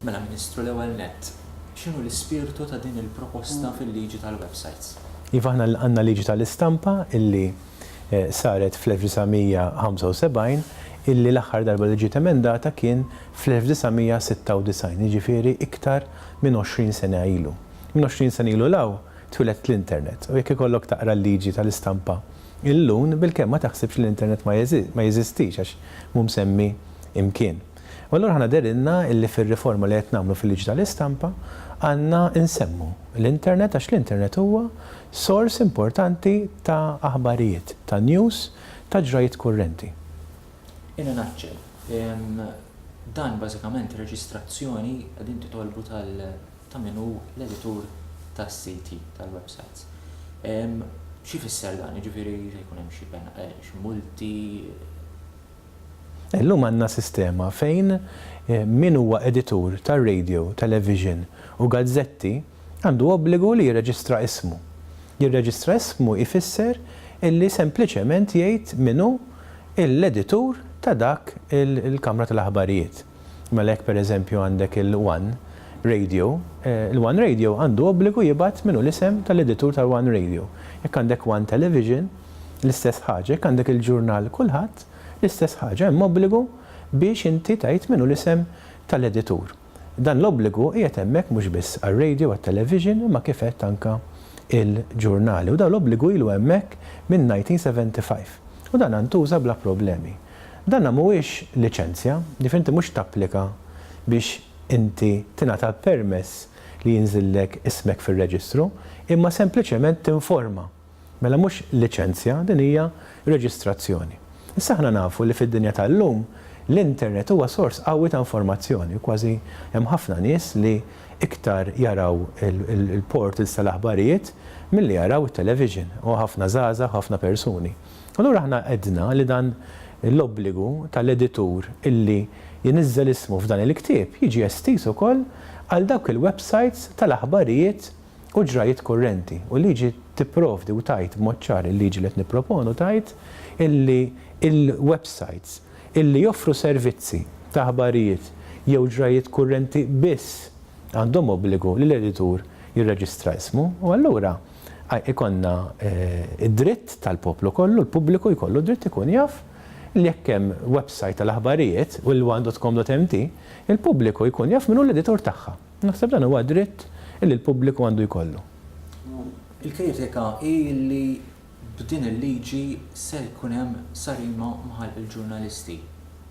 Mela Ministru l-ewwel nett, x'inhu l-ispirtu ta' din il-proposta fil-liġi tal-websites? Iva aħna għandna liġi tal-istampa illi saret fl-1975 illi l-aħħar darba li ġiet emendata kien fl-1996, jiġifieri iktar minn 20 sena ilu. Minn 20 sena ilu law twilet l-internet u jekk ikollok taqra l-liġi tal-istampa illum bil-kemm ma taħsibx l-internet ma jeżistix għax mhu msemmi imkien. U allura ħana derinna illi fir-riforma li qed nagħmlu fil-liġi tal-istampa għandna nsemmu l-internet għax l-internet huwa sors importanti ta' aħbarijiet, ta' news, ta' ġrajiet kurrenti. In a nutshell, dan bażikament reġistrazzjoni qegħdin titolbu ta' min hu l-editur tas-siti tal-websites. Xi fisser dan, jiġifieri jkun hemm xi multi. Illum għandna sistema fejn min huwa editur tar-radio, television u gazzetti għandu obbligu li jirreġistra ismu. Jirreġistra ismu ifisser illi sempliċement jgħid minnu l-editur ta' dak il-kamra tal-aħbarijiet. Mela hekk pereżempju għandek il-One Radio, il-One Radio għandu obbligu jibgħat minnu l-isem tal-editur tal-One Radio. Jekk għandek One Television, l-istess ħaġa, jekk għandek il-ġurnal kulħadd, l-istess ħaġa hemm obbligu biex inti tgħid minnu l-isem tal-editur. Dan l-obbligu qiegħed hemmhekk mhux biss għar-radio għat-television imma kif qed anke il-ġurnali u dan l-obbligu ilu hemmhekk minn 1975. U dan ntuża bla problemi. Dan mhuwiex liċenzja, inti mhux tapplika biex inti tingħata permess li jinżillek ismek fir-reġistru, imma sempliċement tinforma. Mela mhux liċenzja, din hija reġistrazzjoni. Issa aħna nafu li fid-dinja tal-lum l-internet huwa sors qawwi ta' informazzjoni, kważi hemm ħafna nies li iktar jaraw il-portals tal-aħbarijiet milli jaraw it-television u ħafna żgħażagħ, ħafna persuni. Allura aħna qedna li dan l-obbligu tal-editur illi jiniżżel ismu f'dan il-ktieb jiġi estiż ukoll għal dawk il-websites tal-aħbarijiet u ġrajiet kurrenti u liġi tipprovdi u tajt b'mod ċar il-liġi li qed nipproponu tajt illi il-websites illi joffru servizzi ta' aħbarijiet jew ġrajiet kurrenti biss għandhom obbligu li l-editur jirreġistra ismu u allura ikonna id-dritt tal-poplu kollu, l-pubbliku jkollu dritt ikun jaf li jekk hemm website tal-aħbarijiet u l1.com.mt, il-pubbliku jkun jaf minnu l-editur tagħha. Naħseb dan huwa dritt illi l-pubbliku għandu jkollu. Il-kritika li b'din il-liġi se jkun hemm sarima maħal il-ġurnalisti.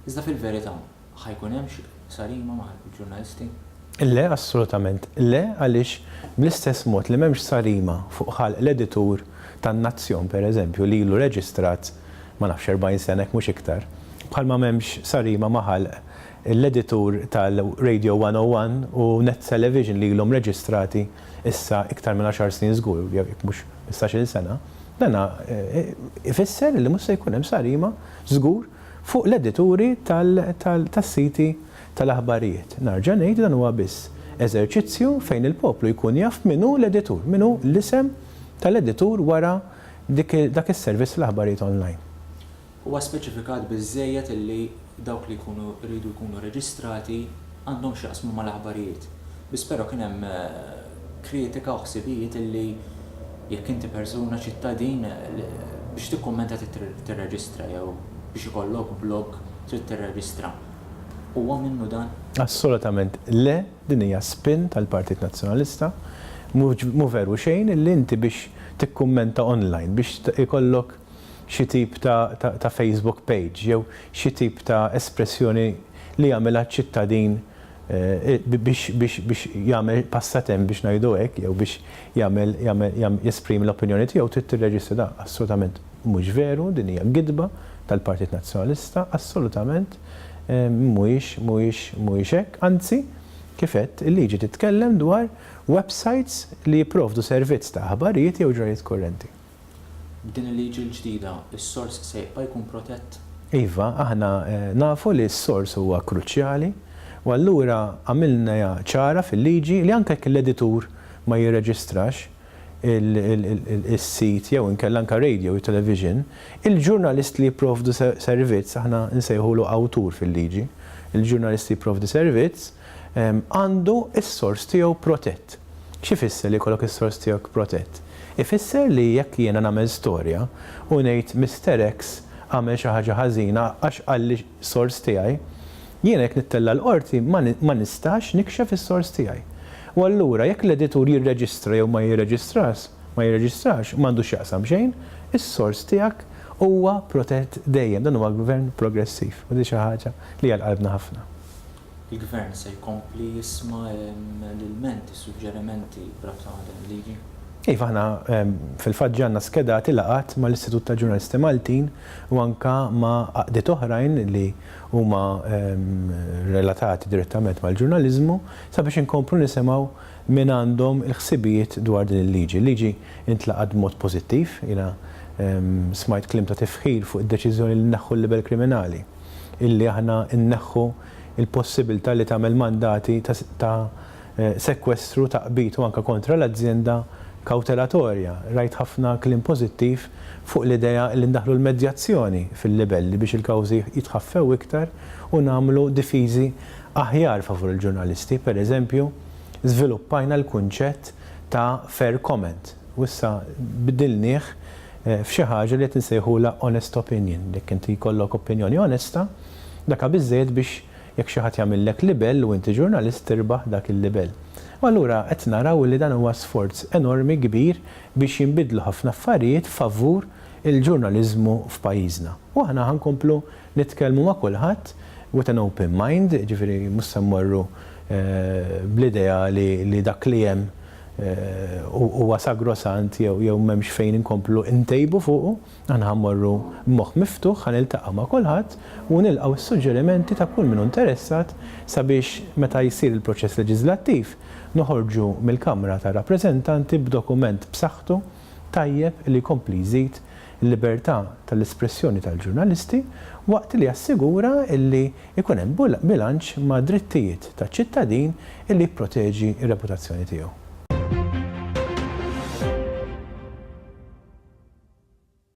Iżda fil-verità ħajkun hemm sarima maħal il-ġurnalisti? Le, assolutament. Le, għaliex bl-istess mod li m'hemmx sarima fuq ħalq l-editur tan-Nazzjon pereżempju li ilu reġistrat ma nafx 40 sena mhux iktar. Bħalma m'hemmx sarima maħal l-editur tal-Radio 101 u Net Television li ilhom reġistrati issa iktar minn 10 snin żgur, jekk mhux 15-il sena. Dana ifisser li mhux se jkun hemm sarima żgur fuq l-edituri tas-siti tal-aħbarijiet. Narġa' ngħid dan huwa biss eżerċizzju fejn il-poplu jkun jaf minnu l-editur, minnu l-isem tal-editur wara dak is-servizz l-aħbarijiet online. Huwa speċifikat biżżejjed illi dawk li jridu jkunu reġistrati għandhom x'jaqsmu mal-aħbarijiet. Bispero kien hemm kritika u ħsibijiet illi jekk inti persuna ċittadin biex tikkummenta tirreġistra jew biex ikollok blog trid tirreġistra. Huwa minnu dan? Assolutament le, din hija spin tal-Partit Nazzjonalista, mhu veru xejn illi inti biex tikkummenta online, biex ikollok xi tip ta' Facebook page jew xi tip ta' espressjoni li jagħmilha ċittadin biex jagħmel passatemp biex ngħidu hekk jew biex jagħmel jesprimi l-opinjoni tiegħu trid tirreġistra da assolutament mhux veru, din hija gidba tal-Partit Nazzjonalista, assolutament mhuwiex hekk, anzi kif qed il-liġi titkellem dwar websites li jipprovdu servizz ta' aħbarijiet jew ġrajiet kurrenti. Din il-liġi l-ġdida, is-sors se jibqa' jkun protett? Iva, aħna nafu li s-sors huwa kruċjali u allura għamilna ċara fil-liġi li anke jekk l-editur ma jirreġistrax il-sit jew inkella anke radio u television, il-ġurnalist li jipprovdu servizz aħna nsejħulu awtur fil-liġi. Il-ġurnalist li jipprovdu servizz għandu is-sors tiegħu protett. X'ifisser li jkollok is-sors tiegħek protett? Ifisser li jekk jiena nagħmel storja u ngħid Mr. X għamel xi ħaġa ħażina għax qalli sors tiegħi, jiena jekk nittella l-qorti ma nistax nikxef is-sors tiegħi. U allura jekk l-editur jirreġistra jew ma jirreġistrax, m'għandux jaqsam xejn, is-sors tiegħek huwa protett dejjem, dan huwa gvern progressiv u di xi ħaġa li hija qalbna ħafna. Il-gvern se jkompli jisma' l-ilmenti, suġġerimenti brabta ma' liġi? Iva, aħna fil-fatt ġanna skedati laqat ma' l-Istitut ta' Ġurnalisti Maltin u anka ma' għaqdiet oħrajn li huma relatati direttament mal-ġurnaliżmu sabiex inkomplu nisimgħu minn għandhom il-ħsibijiet dwar din il-liġi. Il-liġi intlaqad b'mod pożittiv, jiena smajt klim ta' tifħir fuq id-deċiżjoni li nneħħu l-libel kriminali, illi aħna nneħħu il-possibilità li tagħmel mandati ta' sekwestru ta' qbitu anke kontra l-azienda kautelatorja. Rajt ħafna klim pożittiv fuq l-idea li ndaħlu l-medjazzjoni fil-libelli biex il-kawżi jitħaffew iktar u nagħmlu difiżi aħjar favur il-ġurnalisti. Per eżempju, żviluppajna l-kunċett ta' fair comment. U issa bidilnieh f'xi ħaġa li qed insejħula honest opinion. Jekk inti jkollok opinjoni onesta, dak biżżejjed biex jekk xi ħadd jagħmellek libell u inti ġurnalist tirbaħ dak il-libell. U allura qed naraw li dan huwa sforz enormi kbir biex jinbidlu ħafna affarijiet favur il-ġurnaliżmu f'pajjiżna. U aħna ħankomplu nitkellmu ma' kulħadd with an open mind, ġifieri mhux se mmorru bl-idea li dak li hemm huwa sagrosant jew m'hemmx fejn inkomplu ntejbu fuqu, aħna ħammorru b'moħħ miftuħ ħaniltaqa' ma' kulħadd u nilqgħu s-suġġerimenti ta' kull min interessat sabiex meta jsir il-proċess leġislattiv noħorġu mill-Kamra ta' Rappreżentanti b'dokument b'saħħtu tajjeb li jkompli jżid il-libertà tal-espressjoni tal-ġurnalisti waqt li jassigura illi ikun hemm bilanċ ma' drittijiet taċ-ċittadin illi jipproteġi r-reputazzjoni tiegħu.